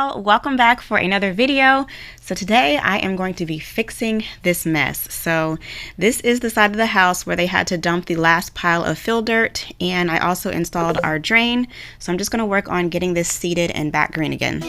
y'all, welcome back for another video. So today I am going to be fixing this mess. So this is the side of the house where they had to dump the last pile of fill dirt, and I also installed our drain. So I'm just going to work on getting this seeded and back green again.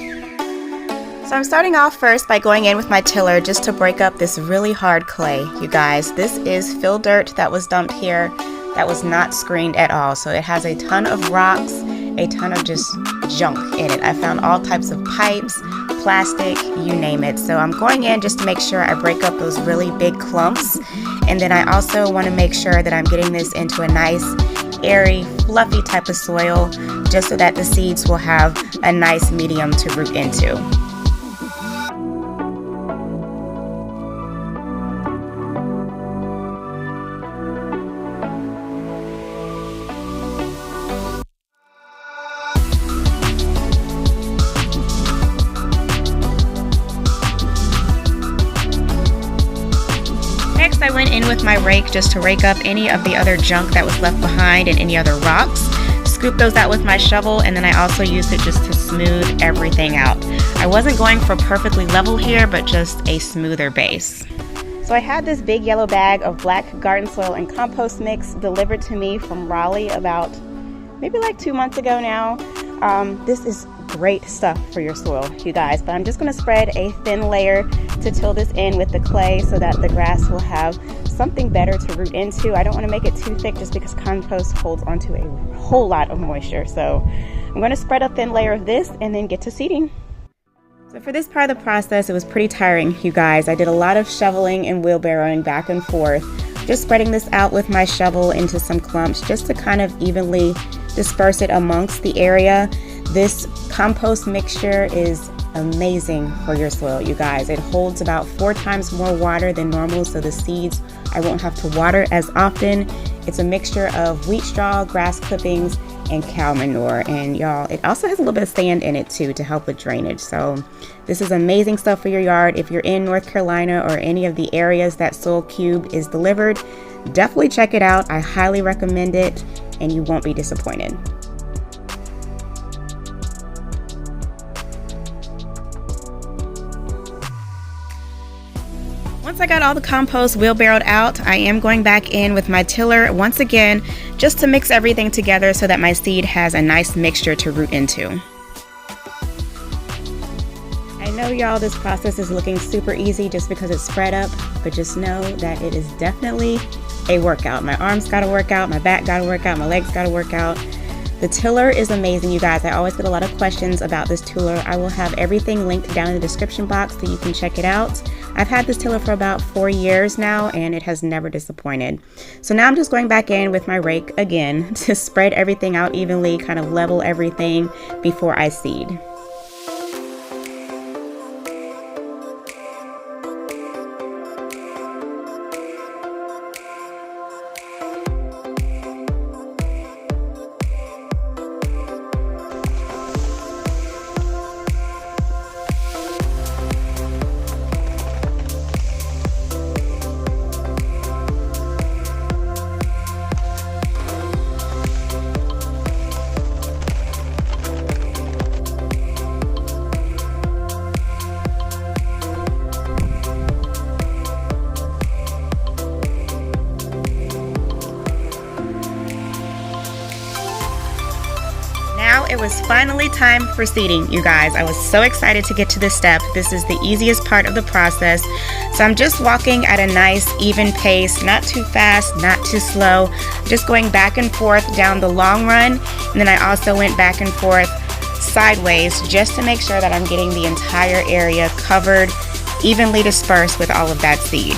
So I'm starting off first by going in with my tiller just to break up this really hard clay. You guys, this is fill dirt that was dumped here that was not screened at all. So it has a ton of rocks, a ton of just junk in it. I found all types of pipes, plastic, you name it. So I'm going in just to make sure I break up those really big clumps. And then I also want to make sure that I'm getting this into a nice, airy, fluffy type of soil, just so that the seeds will have a nice medium to root into. Next, I went in with my rake just to rake up any of the other junk that was left behind and any other rocks. Scoop those out with my shovel, and then I also used it just to smooth everything out. I wasn't going for perfectly level here, but just a smoother base. So I had this big yellow bag of black garden soil and compost mix delivered to me from Raleigh about maybe like 2 months ago now. This is great stuff for your soil, you guys, but I'm just going to spread a thin layer to till this in with the clay so that the grass will have something better to root into. I don't want to make it too thick just because compost holds onto a whole lot of moisture. So I'm going to spread a thin layer of this and then get to seeding. So for this part of the process, it was pretty tiring, you guys. I did a lot of shoveling and wheelbarrowing back and forth, just spreading this out with my shovel into some clumps just to kind of evenly disperse it amongst the area. This compost mixture is amazing for your soil, you guys. It holds about 4 times more water than normal, so the seeds I won't have to water as often. It's a mixture of wheat straw, grass clippings, and cow manure. And y'all, it also has a little bit of sand in it too to help with drainage. So this is amazing stuff for your yard. If you're in North Carolina or any of the areas that Soil Cube is delivered, definitely check it out. I highly recommend it, and you won't be disappointed. Once I got all the compost wheelbarrowed out, I am going back in with my tiller once again just to mix everything together so that my seed has a nice mixture to root into. I know y'all, this process is looking super easy just because it's spread up, but just know that it is definitely a workout. My arms gotta work out, my back gotta work out, my legs gotta work out. The tiller is amazing, you guys. I always get a lot of questions about this tiller. I will have everything linked down in the description box so you can check it out. I've had this tiller for about 4 years now, and it has never disappointed. So now I'm just going back in with my rake again to spread everything out evenly, kind of level everything before I seed. Now it was finally time for seeding, you guys. I was so excited to get to this step. This is the easiest part of the process. So I'm just walking at a nice even pace, not too fast, not too slow, just going back and forth down the long run. And then I also went back and forth sideways just to make sure that I'm getting the entire area covered, evenly dispersed with all of that seed.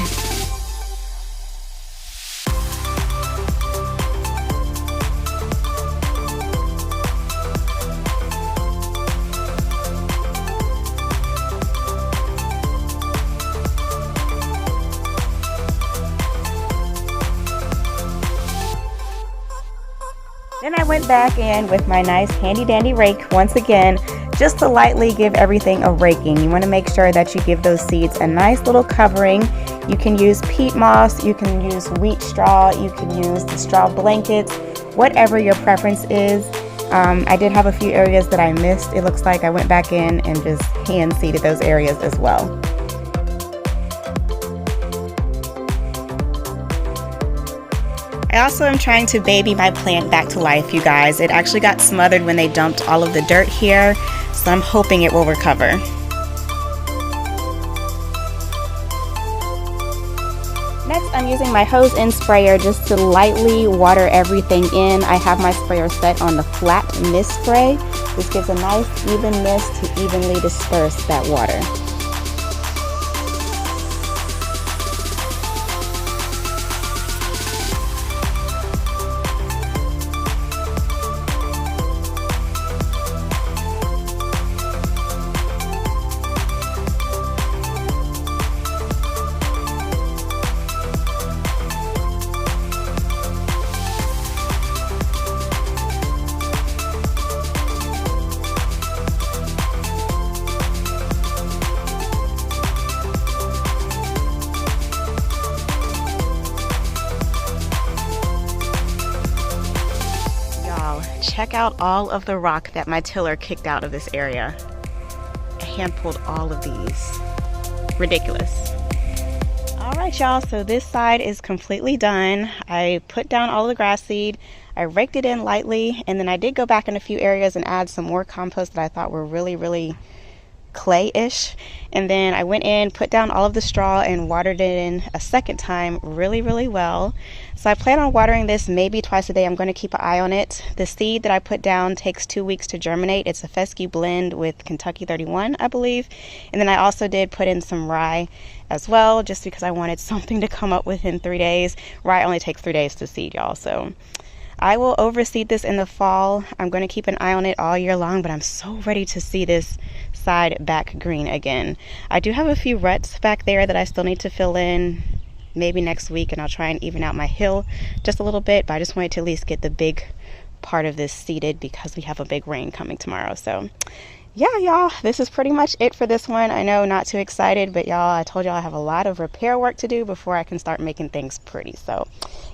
Then I went back in with my nice handy dandy rake once again, just to lightly give everything a raking. You want to make sure that you give those seeds a nice little covering. You can use peat moss, you can use wheat straw, you can use the straw blankets, whatever your preference is. I did have a few areas that I missed. It looks like I went back in and just hand seeded those areas as well. I also am trying to baby my plant back to life, you guys. It actually got smothered when they dumped all of the dirt here, so I'm hoping it will recover. Next, I'm using my hose end sprayer just to lightly water everything in. I have my sprayer set on the flat mist spray. This gives a nice even mist to evenly disperse that water. Check out all of the rock that my tiller kicked out of this area. I hand pulled all of these. Ridiculous. All right, y'all, so this side is completely done. I put down all the grass seed. I raked it in lightly, and then I did go back in a few areas and add some more compost that I thought were really clay-ish. And then I went in, put down all of the straw, and watered it in a second time really well. So I plan on watering this maybe twice a day. I'm going to keep an eye on it. The seed that I put down takes 2 weeks to germinate. It's a fescue blend with Kentucky 31, I believe. And then I also did put in some rye as well, just because I wanted something to come up within 3 days. Rye only takes 3 days to seed, y'all. So I will overseed this in the fall. I'm going to keep an eye on it all year long, but I'm so ready to see this side back green again. I do have a few ruts back there that I still need to fill in maybe next week, and I'll try and even out my hill just a little bit, but I just wanted to at least get the big part of this seeded because we have a big rain coming tomorrow. So yeah, y'all, this is pretty much it for this one. I know, not too excited, but y'all, I told y'all I have a lot of repair work to do before I can start making things pretty. So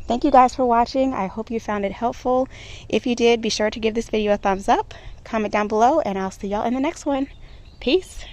thank you guys for watching. I hope you found it helpful. If you did, be sure to give this video a thumbs up, comment down below, and I'll see y'all in the next one. Peace.